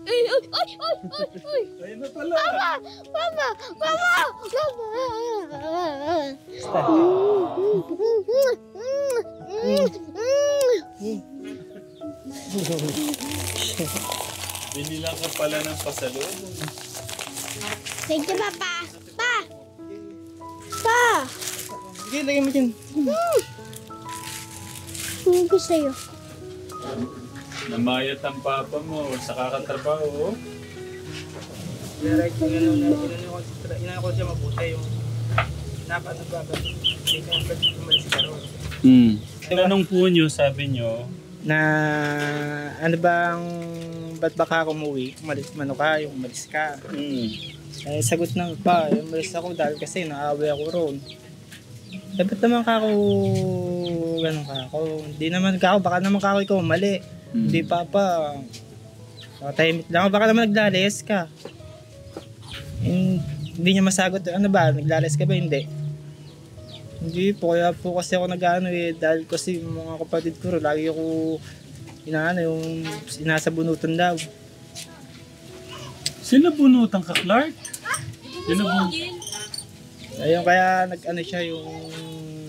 Ay, ay, ay, ay, ay, ay. Ayun na pala. Mama! Mama! Binilang ka pala ng pasalubong. Thank you, Papa. Pa! Pa! Sige, lagay mo dyan. Hindi ko sa'yo. Namayat ang papa mo sa kakatrabaho. Direct yung inano ko siya mabuti yung napatagbaga. Hindi ka yung pwede umalis ka ron. Tanong po nyo, sabi nyo, Na ano bang ba't baka ako umuwi? Umalis mano ka, yung umalis ka. Eh, sagot ng pa, umalis ako dahil kasi naaway ako roon. Eh, ba't naman ka ako, ganun ka ako? Hindi naman ka ako, baka naman ka ako ikaw mali. Hindi papa. Nakatahimik lang ako, baka naman naglalayas ka. Hindi niya masagot, ano ba, naglalayas ka ba? Hindi. Hindi po, kaya po kasi ako nag-ano eh, dahil kasi yung mga kapatid ko, lagi ako yung sinasabunutan daw. sinabunutan ka, Clark? Ayun, kaya nag-ano siya yung...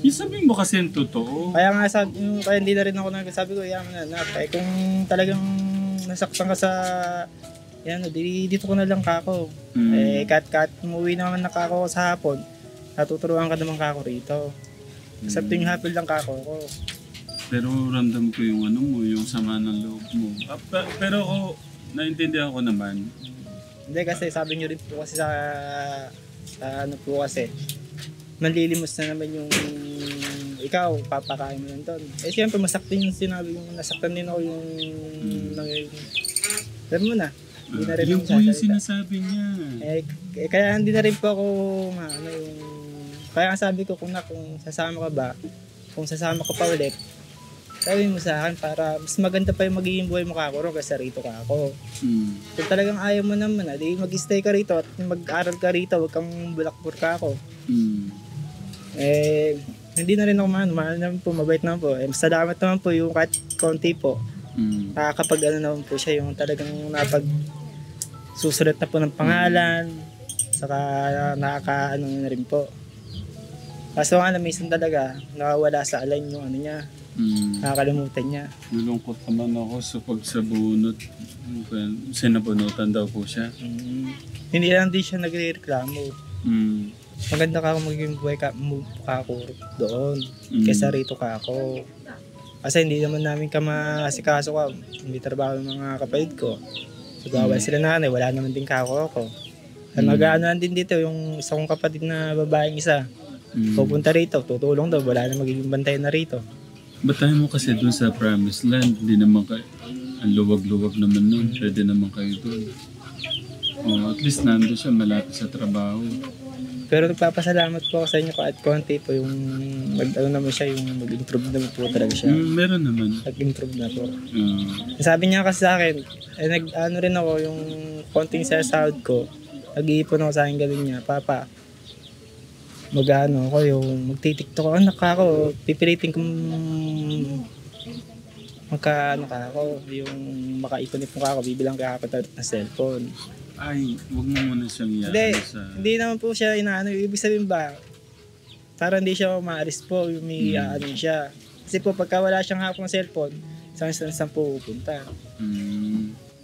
Yung sabihin mo kasi yung totoo. Kaya nga sabi, kaya hindi na rin ako nagsabi ko, yan na, eh, kung talagang nasaktan ka sa... Yan, dito ko na lang kako. Eh, kat umuwi naman na kako sa hapon. Natuturuan ka naman kako rito. Except yung hapon lang kako ko. Pero ramdam ko yung ano mo, yung sama ng loob mo. Pero ako, naintindihan ko naman. Hindi kasi sabi nyo rin po kasi sa ano po kasi, manlilimos na naman yung ikaw, papakain mo lang doon. Eh siyempre masaktan yung sinabi yung nasaktan din ako yung sabi mo na. Hindi na rin Yung ako po yung sasalita. sinasabi niya. Kaya hindi na rin po ako ano yung kaya ang sabi ko kung sasama ka ba, kung sasama ka pa ulit, sabi mo sa akin para mas maganda pa yung magiging buhay mo kako kasi rito ka ako. Kung talagang ayaw mo naman, di mag-stay ka rito at mag-aral ka rito, huwag kang bulakbur ka ako. Eh, hindi na rin ako mahal naman po, mabait naman po. Eh, salamat naman po yung kahit konti po. Kapag ano naman po siya, yung talagang susulat na po ng pangalan, saka nakakaano na rin po. Kaso nga na minsan talaga, nakawala sa alan yung ano niya, nakakalimutan niya. Nalungkot naman ako sa pagsabunot. Sinabunutan daw po siya. Hindi lang din siya nagre-reklamo. Maganda ka kung magiging buhay ka ako doon, kaysa rito ka ako. Kasi hindi naman namin ka maasikaso ka, hindi trabaho ng mga kapatid ko. So bawal sila nanay, wala naman din kako ako. Mag-aanoan din dito yung isa kong kapatid na babaeng isa. Pupunta rito, tutulong daw, wala na magiging bantay na rito. Batayin mo kasi dun sa Promised Land, hindi naman kayo, ang luwag-luwag naman nun, pwede naman kayo dun. At least nandun siya malapit sa trabaho. Pero nagpapasalamat po ako sa inyo kahit konti po yung naman siya, yung mag-improve naman po talaga siya. Meron naman. Nag-improve na po. Sabi niya kasi sa akin, nag-ano rin ako, yung konting sahod ko, nag-iipon ako sa akin galing niya, Papa, mag-ano ako, yung magtitiktok ako, anak ako, pipilitin kong magka-ano ka ako, yung makaipon-ipon ka ako, bibilang ka ako na cellphone. Ay, wag mo muna siyang Hindi naman po siya inaano, ibig sabihin ba, para hindi siya maalis po, may ano siya. Kasi po pagka wala siyang hapong cellphone, saan po pupunta.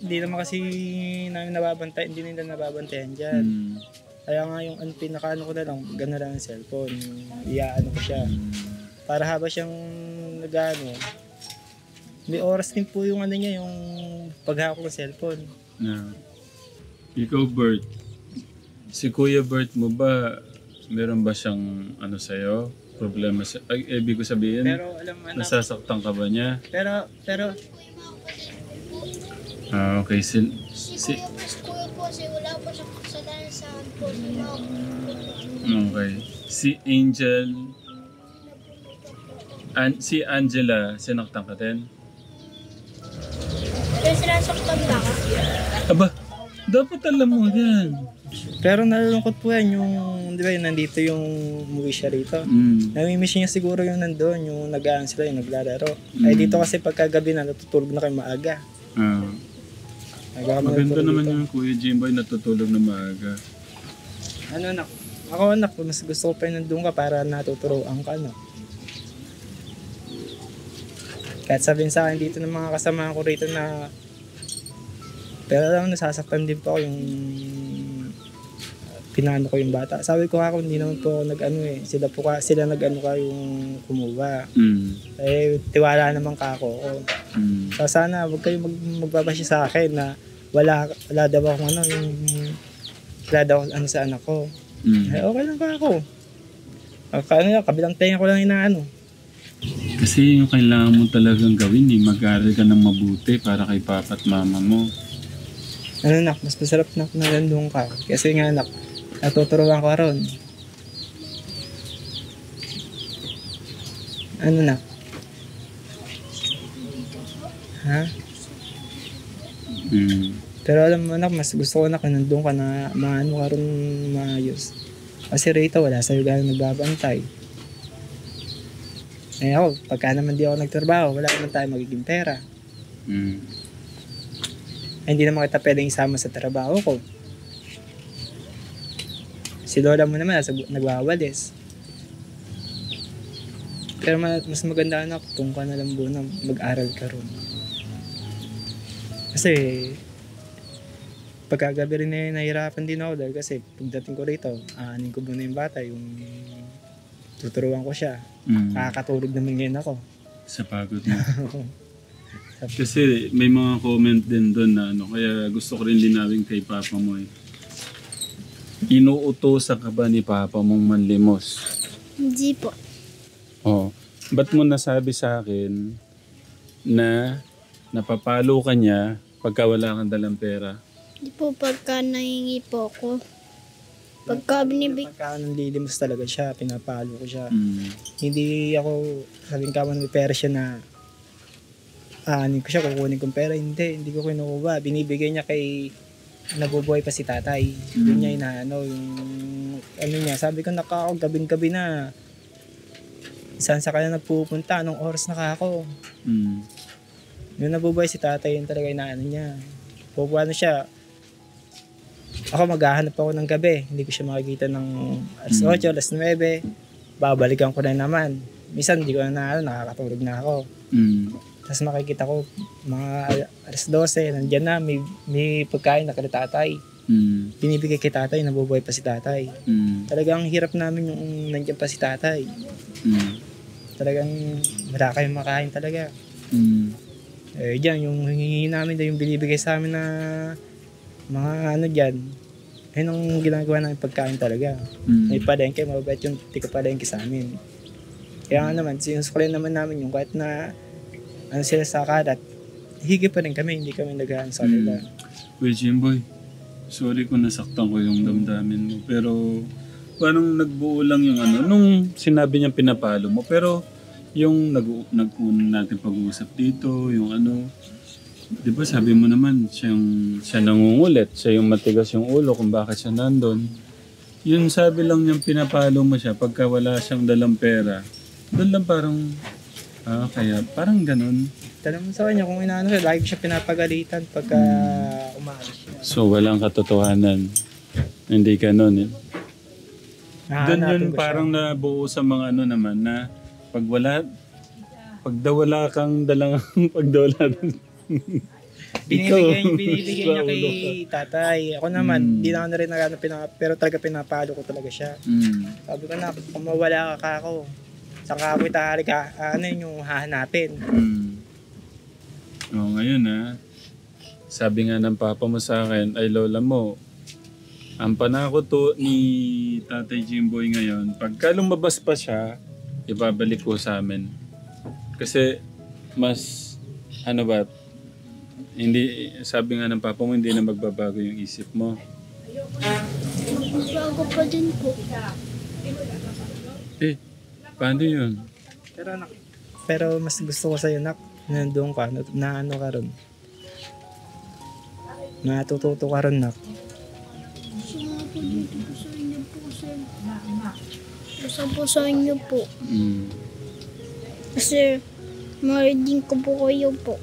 Hindi naman kasi namin nababantay, hindi nila nababantayan dyan. Kaya nga yung pinakaano ko na lang, gano'n lang ang cellphone, iaano ko siya. Para haba siyang nagano, may oras din po yung ano niya, yung paghawak ng cellphone. Ikaw, Bert, si Kuya Bert mo ba, meron ba siyang ano sa'yo? Problema sa... Ay, ibig ko sabihin, Pero alam mo, nasasaktan ka ba niya? Pero Okay. Si Kuya po kasi wala po siyang kasalanan sa po. Okay. Si Angel... si Angela, sinaktan ka din? Pero sinasaktan ba ka? Aba, dapat alam mo yan. Pero nalulungkot po yan yung, di ba, nandito yung umuwi siya rito. Namimiss niya siguro yung nandun, yung nag-aan sila, yung naglalaro. Ay dito kasi pagkagabi na, natutulog na kayo maaga. Maganda naman yung Kuya Jimboy natutulog na maaga. Ano anak? Ako anak, mas gusto ko pa yung nandun ka para natuturoan ka, no? Kahit sabihin sa akin dito ng mga kasama ko rito na pero lang nasasaktan din po ako yung pinano ko yung bata. Sabi ko ako hindi naman po ako nag-ano eh. Sila nag-ano ka yung kumuha. Eh tiwala naman ka ako. So sana wag kayo magbabashi sa akin na wala daw akong ano yung wala daw ano sa anak ko. Eh okay lang ka ako. Kabilang tenga ko lang inaano. Kasi yung kailangan mo talagang gawin eh, mag-aaral ka ng mabuti para kay papa at mama mo. Ano nak, mas masarap na nandun ka. Kasi nga anak, natuturuan ko ron. Ano nak? Ha? Pero alam mo anak, mas gusto ko na nandun ka na maano ka ron maayos. Kasi rito wala sa'yo gano'ng nagbabantay. Eh ako, pagka naman di ako nagtrabaho, wala naman tayo magiging pera. Eh, hindi naman kita pwedeng isama sa trabaho ko. Si lola mo naman, nagwawalis. Pero mas maganda anak, kung ka na lang muna, mag-aral ka ron. Kasi, pagkagabi rin eh, nahihirapan din ako dahil kasi pagdating ko rito, aanin ko muna yung bata, yung tuturuan ko siya. Nakakatulog naman ngayon ako. Sa pagod mo. Kasi may mga comment din doon na ano, kaya gusto ko rin linawin kay papa mo eh. Inuutosan ka ba ni papa mong manlimos? Hindi po. Oh. Ba't mo nasabi sa akin na napapalo ka niya pagka wala kang dalang pera? Hindi po pagka nahingi po ako. Pagka nanlilimos talaga siya, pinapalo ko siya. Hindi ako, sabing ka man may pera siya na aanin ko siya, kukunin kong pera. Hindi ko kinukuha. Binibigay niya kay nabubuhay pa si tatay. Yun niya inaano, yung ano niya. Sabi ko ako, gabing-gabi na. Saan sa kanya nagpupunta, anong oras na ako. Yung nabubuhay si tatay, yun talaga inaano niya. Pupuha na siya. Ako maghahanap ako ng gabi. Hindi ko siya makikita ng alas 8, alas 9. Babalikan ko na naman. Minsan hindi ko na nakakatulog na ako. Tapos makikita ko mga alas 12, nandiyan na, may pagkain na kay tatay. Binibigay kay tatay, nabubuhay pa si tatay. Talagang hirap namin yung nandiyan pa si tatay. Talagang wala kayong makain talaga. Eh dyan, yung hingi namin, yung binibigay sa amin na mga ano dyan, ayun ang ginagawa namin pagkain talaga. May palengke, mababait yung tika palengke sa amin. Kaya nga naman, sinusuklian naman namin yung kahit na ano sila sa kalat, higit pa rin kami, hindi kami naghahan sa kanila. Kuya Jimboy, sorry kung nasaktan ko yung damdamin mo, pero parang nagbuo lang yung ano, nung sinabi niyang pinapalo mo, pero yung nag-una natin pag-uusap dito, yung ano, di ba sabi mo naman, siya nangungulit, siya yung matigas yung ulo kung bakit siya nandun. Yung sabi lang niyang pinapalo mo siya pagka wala siyang dalang pera, doon lang parang, kaya parang ganun. Tanong mo sa kanya kung inaano siya, lagi siya pinapagalitan pagka umaalis siya. So walang katotohanan, hindi ganun eh. Doon yun parang nabuo sa mga ano naman na pag daw wala kang dalang, pag daw wala binibigay niya kay tatay. Ako naman, di na rin pero talaga pinapalo ko talaga siya. Sabi ko na, kung mawala ka ako, saan ka ako itahali ka, ano yung hahanapin. Ngayon sabi nga ng papa mo sa akin, ay lola mo, ang panako to ni Tatay Jimboy ngayon, pagka lumabas pa siya, ibabalik ko sa amin. Kasi mas, hindi, sabi nga ng papa mo, hindi na magbabago yung isip mo. Magbabago pa din po. Paano yun? Pero mas gusto ko sa'yo, nak, nandun ka, na ano ka ron. Natututo ka ron, nak. Gusto nga po dito po sa inyo po, sir. Gusto po sa inyo po. Kasi, maridin ko po kayo po.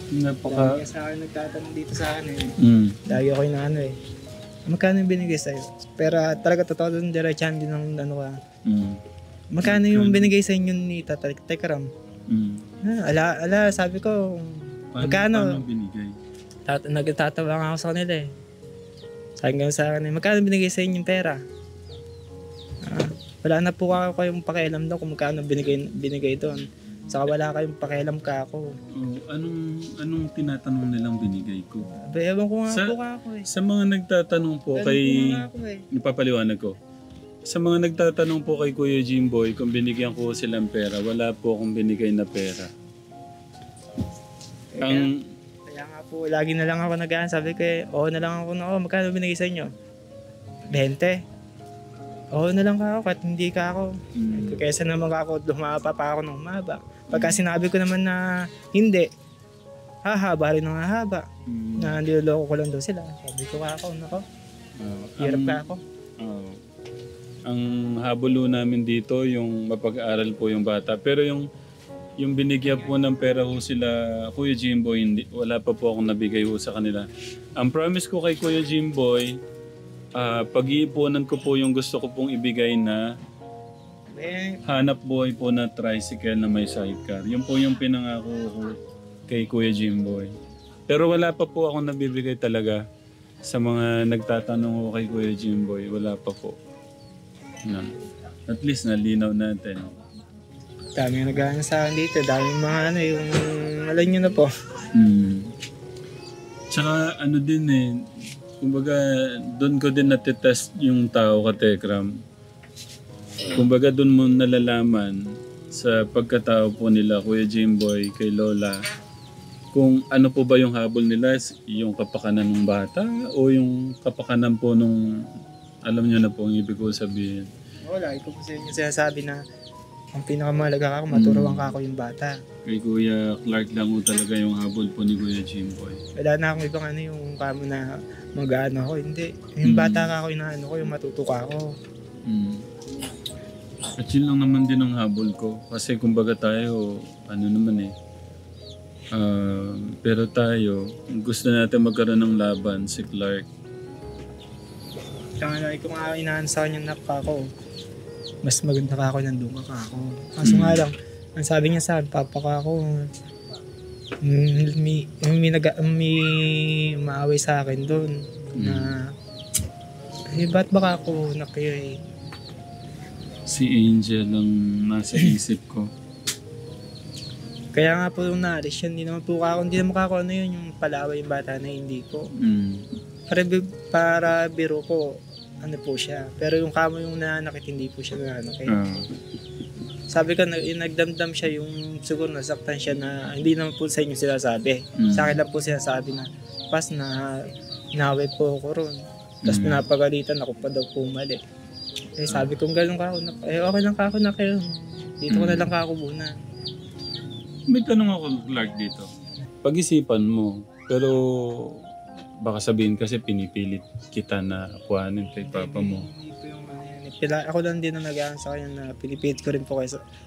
Napaka... Lagi sa akin nagtatanong dito sa akin eh. Mm. Lagi ako inaano eh. Magkano yung binigay sa'yo? Pero talaga totoo doon, diretsahan din ng ano ka. Mm. Magkano yung binigay sa inyo ni Tata Tekram? Mm. Ala, sabi ko, magkano? Paano binigay? Nagtatawa nga ako sa kanila eh. Sabi nga sa akin eh, magkano binigay sa inyo yung pera? Wala na po ako kayong pakialam doon kung magkano binigay doon. Saka wala kayong pakialam ka ako. Oh, anong tinatanong nilang binigay ko? Ewan ko nga Sa- po ako eh. Sa mga nagtatanong po Ewan kay... ko nga ako eh. Ipapaliwanag ko. Sa mga nagtatanong po kay Kuya Jimboy kung binigyan ko silang pera, wala po akong binigay na pera. Kaya nga po, lagi na lang ako nag-aan. Sabi ko eh, oo na lang ako na, magkano binigay sa inyo? 20. Oo na lang ka ako, kahit hindi ka ako. Kaysa naman ako, lumapa pa ako ng umaba. Pagka sinabi ko naman na hindi, hahaba rin ng hahaba. Na niloloko ko lang daw sila. Sabi ko ka ako, nako, hirap ka ako. Ang habulo namin dito, yung mapag-aaral po yung bata. Pero yung binigyan po ng pera ho sila, Kuya Jimboy, hindi, wala pa po akong nabigay ho sa kanila. Ang promise ko kay Kuya Jimboy, pag-iipunan ko po yung gusto ko pong ibigay na hanap buhay po na tricycle na may sidecar. Yun po yung pinangako ko kay Kuya Jimboy. Pero wala pa po akong nabibigay talaga sa mga nagtatanong ko kay Kuya Jimboy. Wala pa po. Yan. At least nalinaw natin. Dami yung nag-aan sa akin dito. Dami mga ano, yung alam nyo na po. Tsaka ano din eh, kumbaga doon ko din natitest yung tao ka Tekram. Kumbaga doon mo nalalaman sa pagkatao po nila Kuya Jimboy kay Lola kung ano po ba yung habol nila, yung kapakanan ng bata o yung kapakanan po nung alam nyo na po ang ibig ko sabihin. Lagi ko po sa inyo sinasabi na ang pinakamahalaga ako, maturuan ka ako yung bata. Kay Kuya Clark lang po talaga yung habol po ni Kuya Jimboy. Wala na akong ibang ano yung kamo na mag-ano ako. Hindi. Yung bata ka ako, inaano ko, yung matutuka ako. At yun lang naman din ang habol ko. Kasi kumbaga tayo, ano naman eh. Pero tayo, gusto natin magkaroon ng laban, si Clark. Kaya lagi ko nga inaan sa kanya na ako. Mas maganda ka ako, nandun ka ako. Kaso nga lang, ang sabi niya sa akin, papa ka ako. May maaway sa akin doon. Na, ba't baka ako nakiyay? Si Angel ang nasa isip ko. Kaya nga po nung naalis siya, hindi naman ako ano yun, yung palaway yung bata na hindi po. Para biro ko, ano po siya. Pero yung kamo yung nanakit, hindi po siya nanakit. Sabi ko, nagdamdam siya yung siguro nasaktan siya na hindi naman po sa inyo sila sabi. Sa akin lang po sila sabi na pas na naway po ako ron. Tapos pinapagalitan ako pa daw po mali. Sabi ko, gano'n ka ako. Okay lang ka ako na kayo. Dito ko na lang ka ako muna. May tanong ako, Clark, dito. Pag-isipan mo, pero baka sabihin kasi pinipilit kita na kuhanin kay papa mo. Hindi po yung ako lang din ang nag-aan sa kanya na pinipilit ko rin po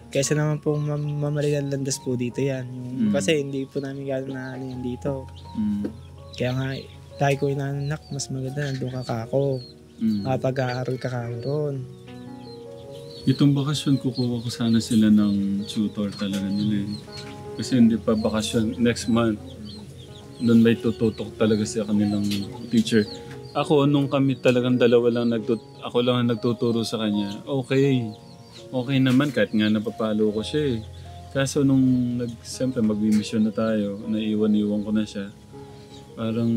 kaysa naman po mamalian landas po dito yan. Kasi hindi po namin gano'n na ano yan dito. Kaya nga, lagi ko inanak, mas maganda nandun ka ako. Pag-aaral ka ron. Itong bakasyon, kukuha ko sana sila ng tutor talaga nila eh. Kasi hindi pa bakasyon next month. Doon may tututok talaga sa kanilang teacher. Ako, nung kami talagang dalawa lang ako lang ang nagtuturo sa kanya, okay. Okay naman kahit nga napapalo ko siya eh. Kaso nung siyempre mag-mission na tayo, naiwan-iwan ko na siya. Parang,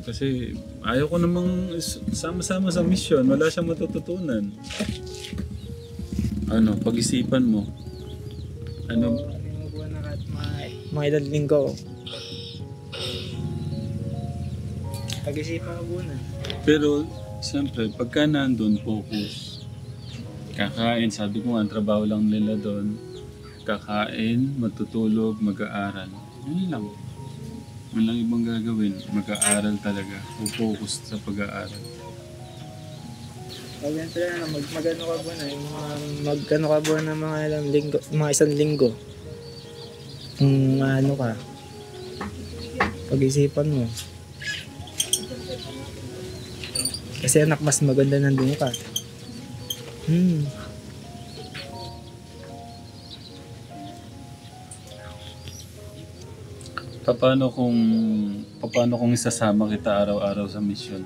kasi ayaw ko namang sama-sama sa mission. Wala siyang matututunan. Ano, pag-isipan mo. Ano? Mga ilang linggo. Pag-isipan ko muna. Pero, siyempre, pagka nandun, focus. Kakain, sabi ko ang trabaho lang nila doon. Kakain, matutulog, mag-aaral. Yun lang. Walang ibang gagawin. Mag-aaral talaga. O focus sa pag-aaral. Pag yan pala na, mag-ano ka ba na? Mag-ano ka ba na mga ilang linggo, mga isang linggo? Kung ano ka, Pag-isipan mo. Kasi anak, mas maganda nandun ka. Paano kung isasama kita araw-araw sa mission?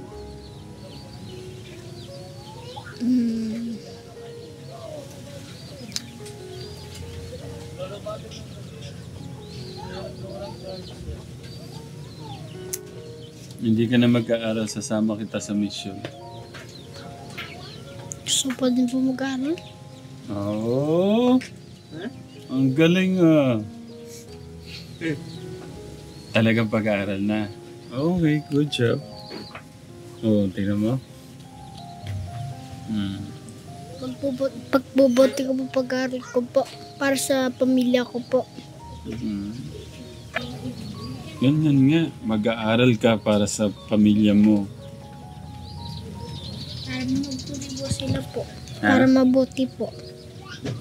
Hindi ka na mag-aaral, sasama kita sa mission. Gusto pa din po mag-aaral. Oo. Ang galing ah. Talagang pag-aaral na. Okay, good job. Oo, tingnan mo. Pagbubuti ko po pag-aaral ko po. Para sa pamilya ko po. Ganyan nga, mag-aaral ka para sa pamilya mo. Para mabuti po sila po. Para mabuti po.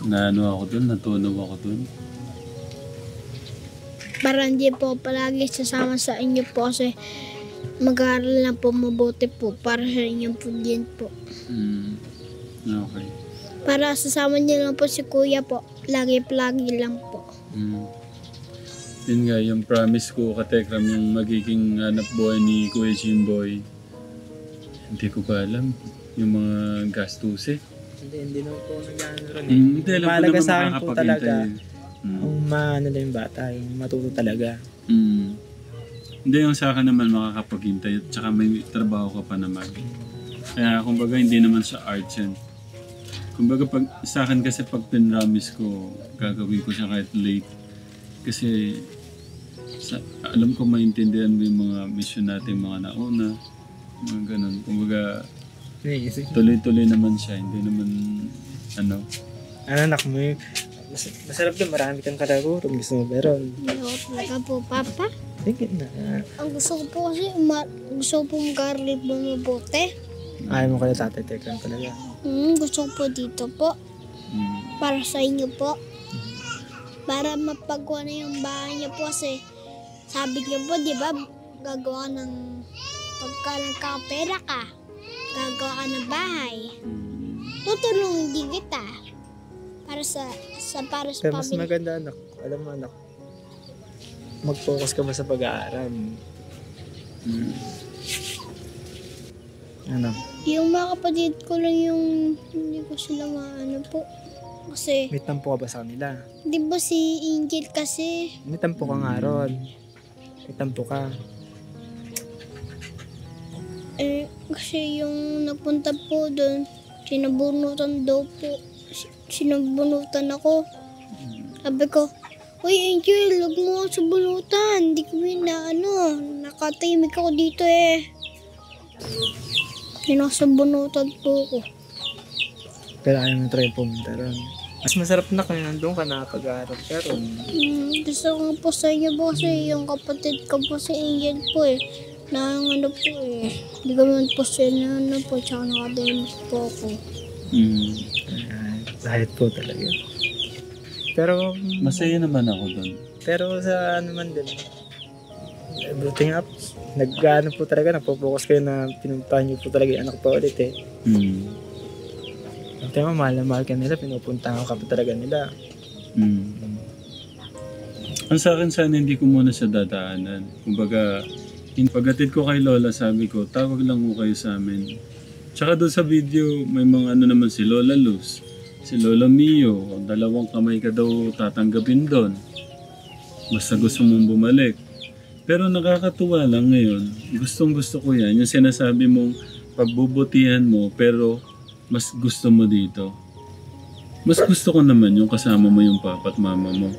Naano ako dun, natunaw ako dun. Para hindi po palagi sasama sa inyo po kasi mag-aaral na po mabuti po para sa inyo po din po. Okay. Para sasama niyo lang po si kuya po. Lagi-lagi lang po. Yun nga, yung promise ko, Katekram, yung magiging hanap buhay ni Kuya Jimboy. Hindi ko pa alam. Yung mga gastusin. Hindi naman po nag-ano rin. Hindi, alam ko Mahalaga naman sa akin po talaga. makakapagintay. Ang maano lang yung bata, yung matuto talaga. Hindi, yung sa akin naman makakapaghintay. At saka may trabaho ka pa naman. Kaya kumbaga hindi naman sa arts yan. Kumbaga sa akin kasi pag pinramis ko, gagawin ko siya kahit late. Kasi alam ko maintindihan mo yung mga mission natin, mga nauna, mga ganun. Kumbaga tuloy-tuloy naman siya, hindi naman anak mo masarap din, marami kang kalaro kung gusto mo meron. Hindi ako talaga po, Papa. Sige na. Ang gusto ko po kasi, gusto ko po mag-aaral po mabuti. Ayaw mo kaya tatay Tekram talaga. Gusto ko po dito po. Para sa inyo po. Para mapagawa na yung bahay niyo po kasi sabi niyo po, di ba, gagawa ng pagka nagkakapera ka, gagawa ka ng bahay. Tutulungin din kita. Para sa Pero mas pamilya. maganda anak, alam mo anak, mag-focus ka ba sa pag-aaral? Ano? Yung mga kapatid ko lang yung hindi ko sila maano po. Kasi, May tampo ka ba sa kanila? di ba si Angel kasi, May tampo ka nga ron. May tampo ka. kasi yung nagpunta po doon, sinabunutan daw po. Sinabunutan ako. Sabi ko, Uy Angel, huwag mo ako sa bunutan. Hindi ko nakatahimik ako dito eh. Sinasabunutan po ako. Pero ayaw mo try pumunta ron. Mas masarap na kung nandun ka nakapag-aaral ka ron. Gusto ko po sa inyo po kasi yung kapatid ko po si Angel po eh. Po eh. Hindi ko naman po siya po. Tsaka nakadahimik po ako. Lahit po talaga. Pero Masaya naman ako doon. pero sa ano man din, buti nga nag-ano po talaga, napopokus kayo na pinuntahan niyo po talaga yung anak pa ulit eh. Ang tema, mahal na mahal ka nila, pinupuntahan ka pa talaga nila. Ang sa akin sana hindi ko muna siya dadaanan. Kumbaga, paghatid ko kay Lola, sabi ko, tawag lang mo kayo sa amin. Tsaka doon sa video, may mga naman si Lola Luz, si Lola Mio, 2 kamay ka daw tatanggapin doon. Basta gusto mong bumalik. Pero nakakatuwa lang ngayon, gustong gusto ko yan, yung sinasabi mong pagbubutihan mo, pero mas gusto mo dito. Mas gusto ko naman yung kasama mo yung papa at mama mo.